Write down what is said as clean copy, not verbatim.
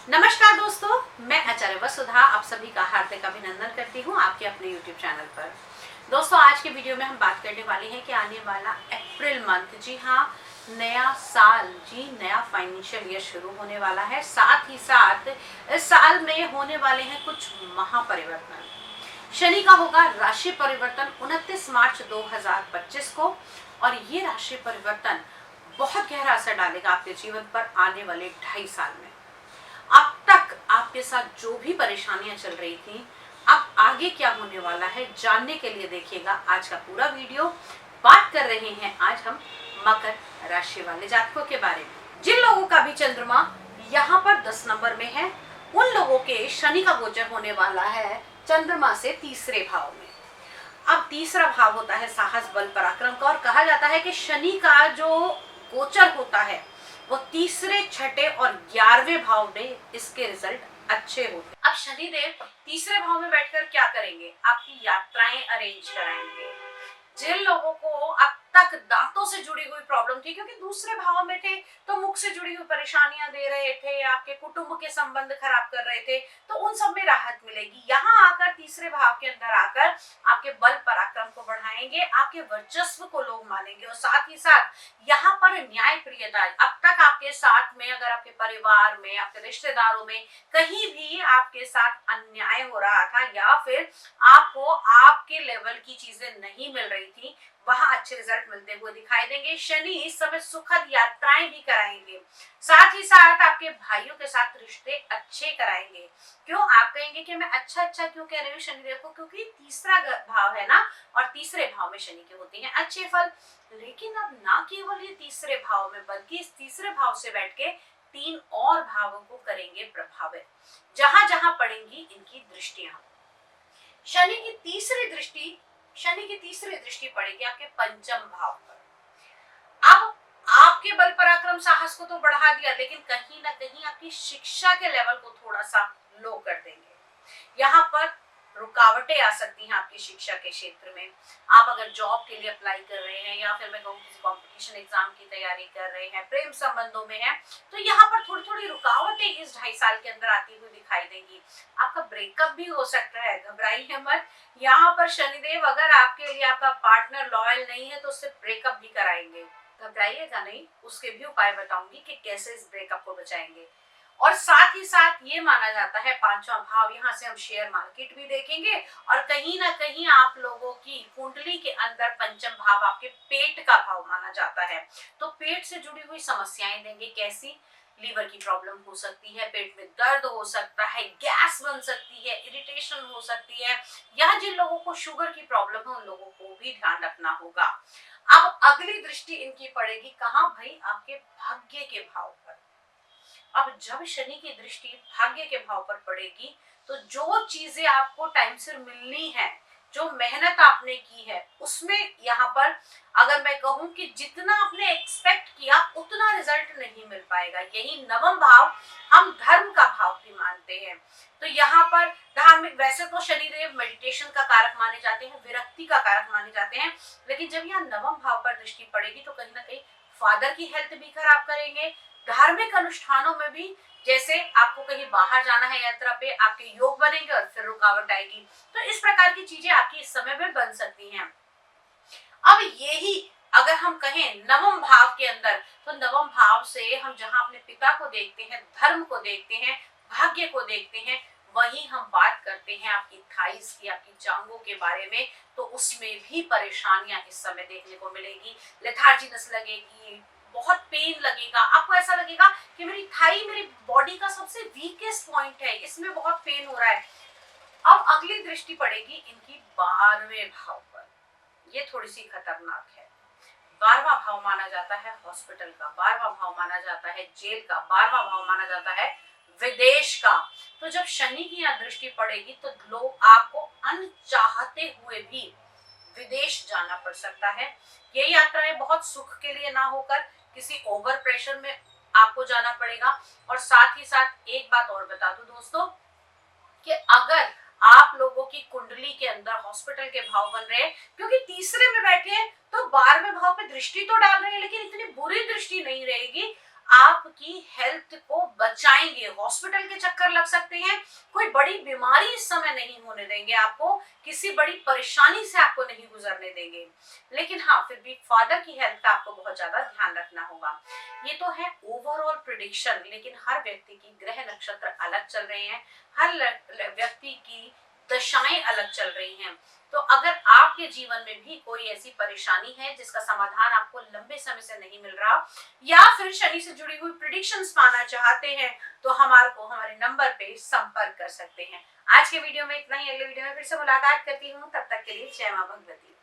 नमस्कार दोस्तों, मैं आचार्य वसुधा आप सभी का हार्दिक अभिनंदन करती हूँ आपके अपने YouTube चैनल पर। दोस्तों, आज के वीडियो में हम बात करने वाले हैं कि आने वाला अप्रैल मंथ, जी हाँ, नया साल, जी नया फाइनेंशियल ईयर शुरू होने वाला है। साथ ही साथ इस साल में होने वाले हैं कुछ महापरिवर्तन। शनि का होगा राशि परिवर्तन 29 मार्च 2025 को, और ये राशि परिवर्तन बहुत गहरा असर डालेगा आपके जीवन पर आने वाले 2.5 साल में। अब तक आपके साथ जो भी परेशानियां चल रही थी, अब आगे क्या होने वाला है जानने के लिए देखिएगा आज का पूरा वीडियो। बात कर रहे हैं आज हम मकर राशि वाले जातकों के बारे में। जिन लोगों का भी चंद्रमा यहाँ पर 10 नंबर में है, उन लोगों के शनि का गोचर होने वाला है चंद्रमा से तीसरे भाव में। अब तीसरा भाव होता है साहस, बल, पराक्रम का, और कहा जाता है कि शनि का जो गोचर होता है वो तीसरे, छठे और 11वें भाव में इसके रिजल्ट अच्छे होते हैं। अब शनिदेव तीसरे भाव में बैठकर क्या करेंगे? आपकी यात्राएं अरेंज कराएंगे। जिन लोगों को अब तक दांतों से जुड़ी हुई प्रॉब्लम थी, क्योंकि दूसरे भाव में थे तो मुख से जुड़ी हुई परेशानियां दे रहे थे, आपके कुटुंब के संबंध खराब कर रहे थे, तो उन सब में राहत मिलेगी। यहाँ आकर तीसरे भाव के अंदर आकर आपके बल पराक्रम को बढ़ाएंगे, आपके वर्चस्व को लोग मानेंगे, और साथ ही साथ यहाँ पर न्याय प्रियता। अब तक आपके साथ में, अगर आपके परिवार में, आपके रिश्तेदारों में कहीं भी आपके साथ अन्याय हो रहा था, या फिर आपको आपके लेवल की चीजें नहीं मिल रही थी, वहां अच्छे रिजल्ट मिलते हुए दिखाई देंगे। शनि इस समय सुखद यात्राएं भी कराएंगे, साथ ही साथ आपके भाइयों के साथ रिश्ते अच्छे कराएंगे। क्यों आप कहेंगे कि मैं अच्छा क्यों कह रही हूँ शनिदेव को? क्योंकि तीसरा भाव है ना, और तीसरे भाव में शनि के होते हैं अच्छे फल। लेकिन अब ना केवल ये तीसरे भाव में, बल्कि इस तीसरे भाव से बैठ के 3 और भावों को करेंगे प्रभावित, जहां जहां पड़ेंगी इनकी दृष्टियां। शनि की तीसरी दृष्टि पड़ेगी आपके पंचम भाव पर। अब आपके बल पराक्रम साहस को तो बढ़ा दिया, लेकिन कहीं ना कहीं आपकी शिक्षा के लेवल को थोड़ा सा लो कर देंगे। यहाँ पर रुकावटें आ सकती हैं आपकी शिक्षा के क्षेत्र में। आप अगर जॉब के लिए अप्लाई कर रहे हैं, या फिर मैं कहूँ किसी कॉम्पिटिशन एग्जाम की तैयारी कर रहे हैं, प्रेम संबंधों में हैं, तो यहाँ पर थोड़ी थोड़ी रुकावटें इस 2.5 साल के अंदर आती हुई दिखाई देंगी। आपका ब्रेकअप भी हो सकता है, घबराइए मत। यहाँ पर शनिदेव अगर आपके लिए आपका पार्टनर लॉयल नहीं है तो उससे ब्रेकअप भी कराएंगे। घबराइएगा नहीं, उसके भी उपाय बताऊंगी कि कैसे इस ब्रेकअप को बचाएंगे। और साथ ही साथ ये माना जाता है 5वां भाव, यहाँ से हम शेयर मार्केट भी देखेंगे, और कहीं ना कहीं आप लोगों की कुंडली के अंदर पंचम भाव आपके पेट का भाव माना जाता है। तो पेट से जुड़ी हुई समस्याएं देंगे। कैसी? लीवर की प्रॉब्लम हो सकती है, पेट में दर्द हो सकता है, गैस बन सकती है, इरिटेशन हो सकती है, या जिन लोगों को शुगर की प्रॉब्लम है उन लोगों को भी ध्यान रखना होगा। अब अगली दृष्टि इनकी पड़ेगी कहाँ भाई? आपके भाग्य के भाव पर। अब जब शनि की दृष्टि भाग्य के भाव पर पड़ेगी, तो जो चीजें आपको टाइम से मिलनी है, जो मेहनत आपने की है, उसमें यहाँ पर अगर मैं कहूं कि जितना आपने एक्सपेक्ट किया उतना रिजल्ट नहीं मिल पाएगा। यही नवम भाव हम धर्म का भाव भी मानते हैं। तो यहाँ पर धार्मिक, वैसे तो शनिदेव मेडिटेशन का कारक माने जाते हैं, विरक्ति का कारक माने जाते हैं, लेकिन जब यहाँ नवम भाव पर दृष्टि पड़ेगी तो कहीं ना कहीं फादर की हेल्थ भी खराब करेंगे। धार्मिक अनुष्ठानों में भी, जैसे आपको कहीं बाहर जाना है यात्रा पे, आपके योग बनेंगे और फिर रुकावट आएगी। तो इस प्रकार की चीजें आपकी इस समय में बन सकती हैं। अब यही अगर हम कहें नवम भाव के अंदर, तो नवम भाव से हम जहां अपने पिता को देखते हैं, धर्म को देखते हैं, भाग्य को देखते हैं, वहीं हम बात करते हैं आपकी थाइस की, आपकी जांघों के बारे में, तो उसमें भी परेशानियां इस समय देखने को मिलेगी। लेथार्जीनेस लगेगी, बहुत पेन लगेगा, आपको ऐसा लगेगा कि मेरी थाई मेरी बॉडी का सबसे वीकेस्ट पॉइंट है, इसमें बहुत पेन हो रहा है। अब अगली दृष्टि पड़ेगी इनकी 12वें भाव पर। ये थोड़ी सी खतरनाक है। 12वां भाव माना जाता है हॉस्पिटल का, 12वां भाव माना जाता है जेल का, 12वां भाव माना जाता है विदेश का। तो जब शनि की यहाँ दृष्टि पड़ेगी तो लोग आपको अनचाहते हुए भी विदेश जाना पड़ सकता है। ये यात्राएं बहुत सुख के लिए ना होकर किसी ओवर प्रेशर में आपको जाना पड़ेगा। और साथ ही साथ एक बात और बता दूं दोस्तों, कि अगर आप लोगों की कुंडली के अंदर हॉस्पिटल के भाव बन रहे हैं, क्योंकि तीसरे में बैठे हैं तो 12वें भाव पे दृष्टि तो डाल रहे हैं, लेकिन इतनी बुरी दृष्टि नहीं रहेगी। आपकी हेल्थ को बचाएंगे। हॉस्पिटल के चक्कर लग सकते हैं, कोई बड़ी बीमारी इस समय नहीं होने देंगे आपको, किसी बड़ी परेशानी से आपको नहीं गुजरने देंगे। लेकिन हाँ, फिर भी फादर की हेल्थ का आपको बहुत ज्यादा ध्यान रखना होगा। ये तो है ओवरऑल प्रिडिक्शन, लेकिन हर व्यक्ति की ग्रह नक्षत्र अलग चल रहे हैं, हर व्यक्ति की दशाएं अलग चल रही हैं। तो अगर आपके जीवन में भी कोई ऐसी परेशानी है जिसका समाधान आपको लंबे समय से नहीं मिल रहा, या फिर शनि से जुड़ी हुई प्रिडिक्शंस पाना चाहते हैं, तो हमारे नंबर पे संपर्क कर सकते हैं। आज के वीडियो में इतना ही, अगले वीडियो में फिर से मुलाकात करती हूँ। तब तक के लिए जय मां भगवती।